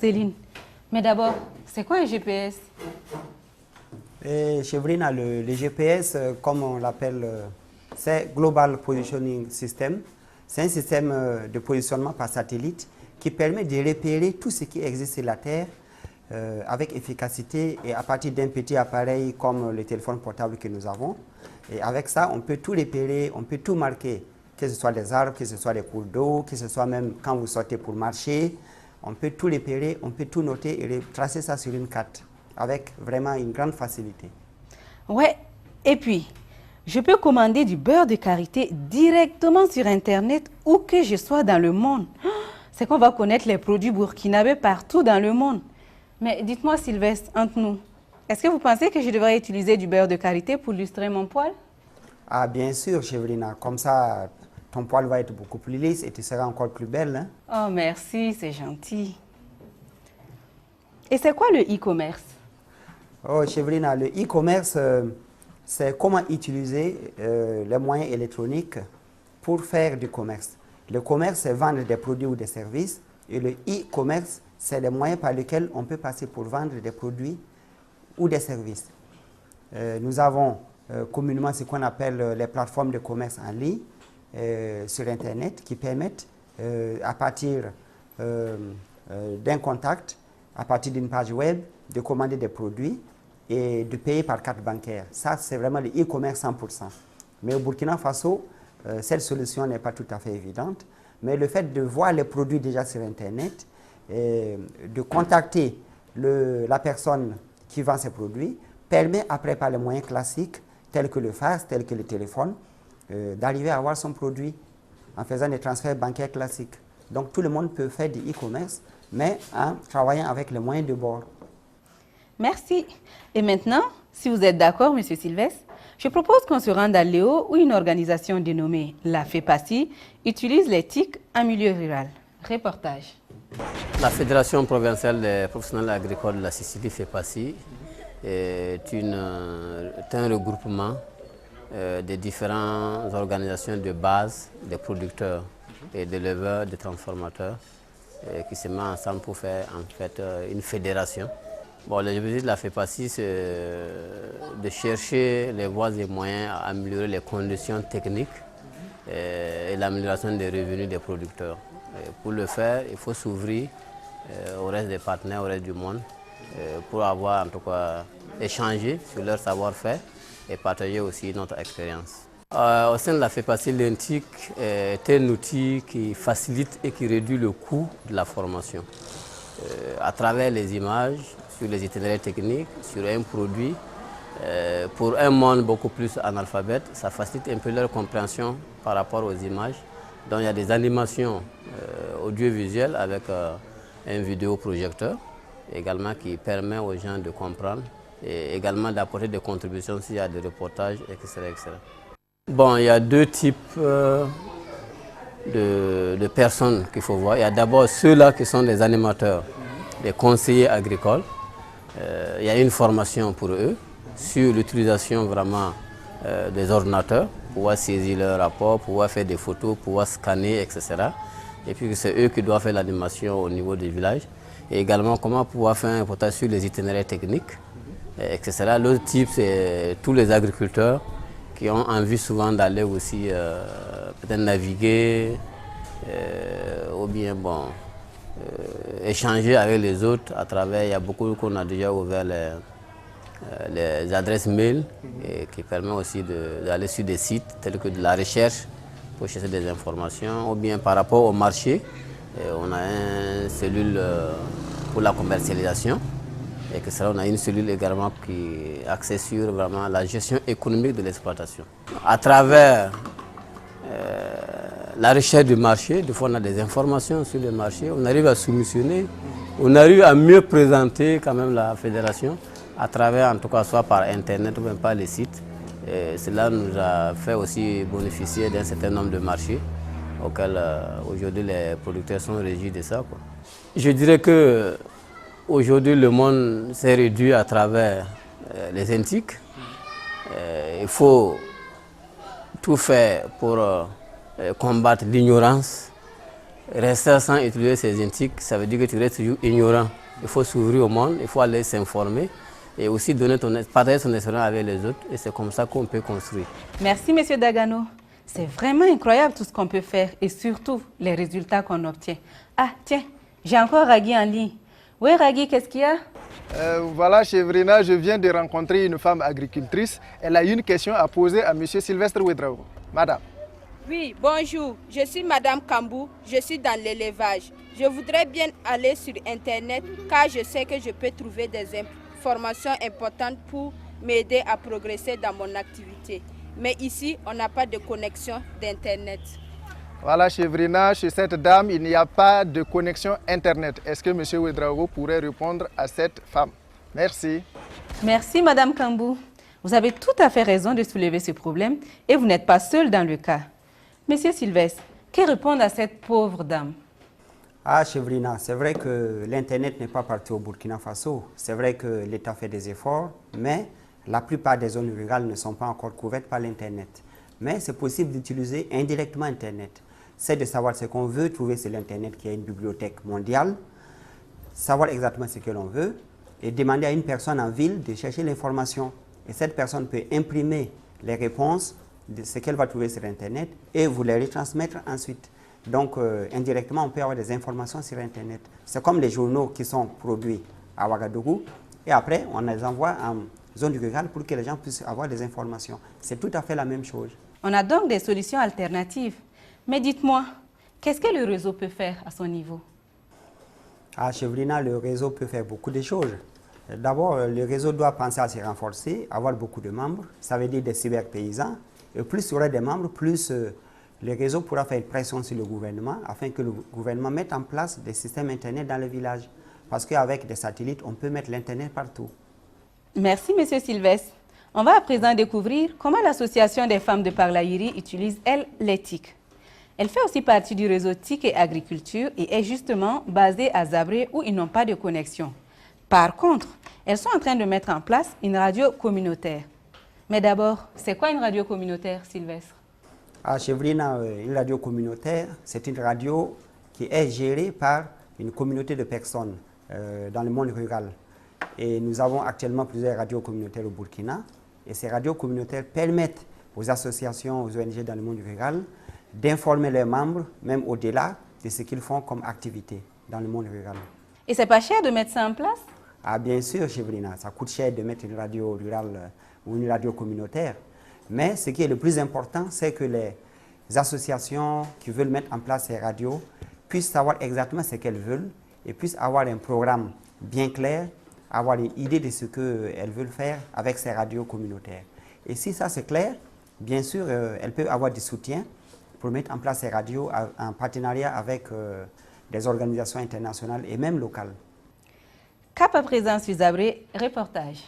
Céline. Mais d'abord, c'est quoi un GPS? Chez Vrina, le GPS, comme on l'appelle, c'est Global Positioning System. C'est un système de positionnement par satellite qui permet de repérer tout ce qui existe sur la Terre avec efficacité et à partir d'un petit appareil comme le téléphone portable que nous avons. Et avec ça, on peut tout repérer, on peut tout marquer, que ce soit les arbres, que ce soit les cours d'eau, que ce soit même quand vous sortez pour marcher. On peut tout repérer, on peut tout noter et tracer ça sur une carte avec vraiment une grande facilité. Ouais, et puis, je peux commander du beurre de karité directement sur Internet où que je sois dans le monde. C'est qu'on va connaître les produits burkinabés partout dans le monde. Mais dites-moi, Sylvestre, entre nous, est-ce que vous pensez que je devrais utiliser du beurre de karité pour lustrer mon poil? Ah, bien sûr, Chevrina. Comme ça, ton poil va être beaucoup plus lisse et tu seras encore plus belle. Hein? Oh, merci, c'est gentil. Et c'est quoi le e-commerce? Oh, Chevrina, le e-commerce, c'est comment utiliser les moyens électroniques pour faire du commerce. Le commerce, c'est vendre des produits ou des services. Et le e-commerce, c'est les moyens par lesquels on peut passer pour vendre des produits ou des services. Nous avons communément ce qu'on appelle les plateformes de commerce en ligne sur Internet qui permettent, à partir d'un contact, à partir d'une page web, de commander des produits et de payer par carte bancaire. Ça, c'est vraiment le e-commerce 100%. Mais au Burkina Faso, cette solution n'est pas tout à fait évidente. Mais le fait de voir les produits déjà sur Internet, de contacter la personne qui vend ces produits, permet après par les moyens classiques, tels que le fax, tels que le téléphone, d'arriver à avoir son produit en faisant des transferts bancaires classiques. Donc tout le monde peut faire du e-commerce, mais en travaillant avec les moyens de bord. Merci. Et maintenant, si vous êtes d'accord, M. Sylvestre, je propose qu'on se rende à Léo où une organisation dénommée la FEPACI utilise les TIC en milieu rural. Reportage. La Fédération provinciale des professionnels agricoles de la Sicile, FEPACI, est un regroupement des différentes organisations de base des producteurs et d'éleveurs, des transformateurs qui se mettent ensemble pour faire en fait une fédération. Bon, l'objectif de la FEPACI, c'est de chercher les voies et moyens à améliorer les conditions techniques et l'amélioration des revenus des producteurs. Et pour le faire, il faut s'ouvrir au reste des partenaires, au reste du monde, pour avoir en tout cas échangé sur leur savoir-faire et partager aussi notre expérience. Au sein de la FEPACI, l'INTIC est un outil qui facilite et qui réduit le coût de la formation. À travers les images, sur les itinéraires techniques, sur un produit, pour un monde beaucoup plus analphabète, ça facilite un peu leur compréhension par rapport aux images. Donc il y a des animations audiovisuelles avec un vidéoprojecteur également qui permet aux gens de comprendre et également d'apporter des contributions s'il y a des reportages, etc., etc. Bon, il y a deux types de personnes qu'il faut voir. Il y a d'abord ceux-là qui sont des animateurs, des conseillers agricoles. Il y a une formation pour eux sur l'utilisation vraiment des ordinateurs, pouvoir saisir leurs rapports, pouvoir faire des photos, pouvoir scanner, etc. Et puis c'est eux qui doivent faire l'animation au niveau des villages. Et également comment pouvoir faire un reportage sur les itinéraires techniques, etc. L'autre type, c'est tous les agriculteurs qui ont envie souvent d'aller aussi peut-être naviguer ou bien bon, échanger avec les autres à travers, il y a beaucoup qu'on a déjà ouvert les adresses mail et qui permet aussi d'aller sur des sites tels que de la recherche pour chercher des informations ou bien par rapport au marché, on a une cellule pour la commercialisation et que ça, on a une cellule également qui est axée sur vraiment la gestion économique de l'exploitation. À travers la recherche du marché, des fois on a des informations sur le marché, on arrive à soumissionner, on arrive à mieux présenter quand même la fédération à travers, en tout cas, soit par internet ou même par les sites. Et cela nous a fait aussi bénéficier d'un certain nombre de marchés auxquels aujourd'hui les producteurs sont régis de ça, quoi. Je dirais que aujourd'hui le monde s'est réduit à travers les NTIC. Il faut tout faire pour combattre l'ignorance Rester sans utiliser ces intiques, ça veut dire que tu restes toujours ignorant. Il faut s'ouvrir au monde, il faut aller s'informer et aussi partager son expérience avec les autres. Et c'est comme ça qu'on peut construire. Merci, Monsieur Dagano. C'est vraiment incroyable tout ce qu'on peut faire et surtout les résultats qu'on obtient. Ah, tiens, j'ai encore Ragui en ligne. Oui, Ragui, qu'est-ce qu'il y a? Voilà, Chevrina, je viens de rencontrer une femme agricultrice. Elle a une question à poser à M. Sylvestre Ouedraogo. Madame. Oui, bonjour. Je suis Madame Kambou. Je suis dans l'élevage. Je voudrais bien aller sur Internet car je sais que je peux trouver des informations importantes pour m'aider à progresser dans mon activité. Mais ici, on n'a pas de connexion d'Internet. Voilà, Chevrina, chez cette dame, il n'y a pas de connexion Internet. Est-ce que M. Ouedraogo pourrait répondre à cette femme? Merci. Merci, Madame Kambou. Vous avez tout à fait raison de soulever ce problème et vous n'êtes pas seul dans le cas. Monsieur Sylvestre, que répondre à cette pauvre dame? Ah, Chevrina, c'est vrai que l'Internet n'est pas parti au Burkina Faso. C'est vrai que l'État fait des efforts, mais la plupart des zones rurales ne sont pas encore couvertes par l'Internet. Mais c'est possible d'utiliser indirectement Internet. C'est de savoir ce qu'on veut trouver sur l'Internet, qui est une bibliothèque mondiale, savoir exactement ce que l'on veut et demander à une personne en ville de chercher l'information. Et cette personne peut imprimer les réponses de ce qu'elle va trouver sur Internet et vous les retransmettre ensuite. Donc, indirectement, on peut avoir des informations sur Internet. C'est comme les journaux qui sont produits à Ouagadougou et après, on les envoie en zone rurale pour que les gens puissent avoir des informations. C'est tout à fait la même chose. On a donc des solutions alternatives. Mais dites-moi, qu'est-ce que le réseau peut faire à son niveau? À Chevrina, le réseau peut faire beaucoup de choses. D'abord, le réseau doit penser à se renforcer, avoir beaucoup de membres, ça veut dire des cyberpaysans. Et plus il y aura des membres, plus le réseau pourra faire une pression sur le gouvernement afin que le gouvernement mette en place des systèmes Internet dans les villages. Parce qu'avec des satellites, on peut mettre l'Internet partout. Merci, Monsieur Sylvestre. On va à présent découvrir comment l'association des femmes de Parlaïri utilise, elle, les TIC. Elle fait aussi partie du réseau TIC et Agriculture et est justement basée à Zabré où ils n'ont pas de connexion. Par contre, elles sont en train de mettre en place une radio communautaire. Mais d'abord, c'est quoi une radio communautaire, Sylvestre? À Chevrina, une radio communautaire, c'est une radio qui est gérée par une communauté de personnes dans le monde rural. Et nous avons actuellement plusieurs radios communautaires au Burkina. Et ces radios communautaires permettent aux associations, aux ONG dans le monde rural d'informer leurs membres, même au-delà de ce qu'ils font comme activité dans le monde rural. Et c'est pas cher de mettre ça en place? Ah, bien sûr, Chevrina, ça coûte cher de mettre une radio rurale ou une radio communautaire. Mais ce qui est le plus important, c'est que les associations qui veulent mettre en place ces radios puissent savoir exactement ce qu'elles veulent et puissent avoir un programme bien clair, avoir une idée de ce qu'elles veulent faire avec ces radios communautaires. Et si ça c'est clair, bien sûr, elles peuvent avoir du soutien pour mettre en place ces radios en partenariat avec des organisations internationales et même locales. Cap à présent sur Zabré, reportage.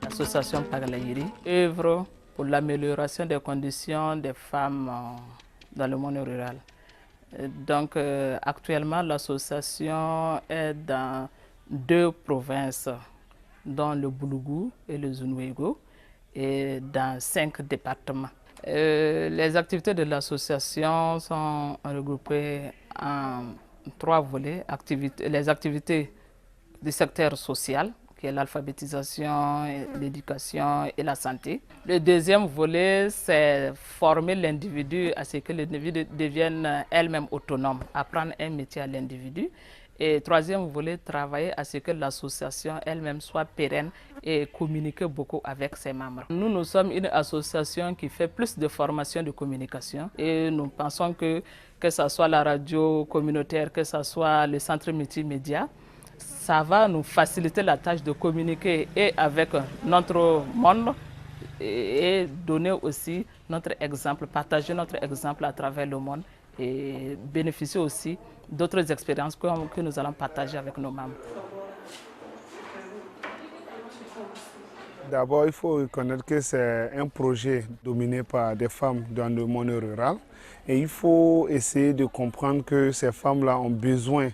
L'association Parlaïri œuvre pour l'amélioration des conditions des femmes dans le monde rural. Donc actuellement, l'association est dans 2 provinces, dont le Boulougou et le Zunwego, et dans 5 départements. Les activités de l'association sont regroupées en 3 volets. Les activités du secteur social, qui est l'alphabétisation, l'éducation et la santé. Le deuxième volet, c'est former l'individu à ce que l'individu devienne elle-même autonome, apprendre un métier à l'individu. Et troisième volet, travailler à ce que l'association elle-même soit pérenne et communiquer beaucoup avec ses membres. Nous sommes une association qui fait plus de formation de communication et nous pensons que ce soit la radio communautaire, que ce soit le centre multimédia, ça va nous faciliter la tâche de communiquer et avec notre monde et donner aussi notre exemple, partager notre exemple à travers le monde et bénéficier aussi d'autres expériences que nous allons partager avec nos membres. D'abord, il faut reconnaître que c'est un projet dominé par des femmes dans le monde rural et il faut essayer de comprendre que ces femmes-là ont besoin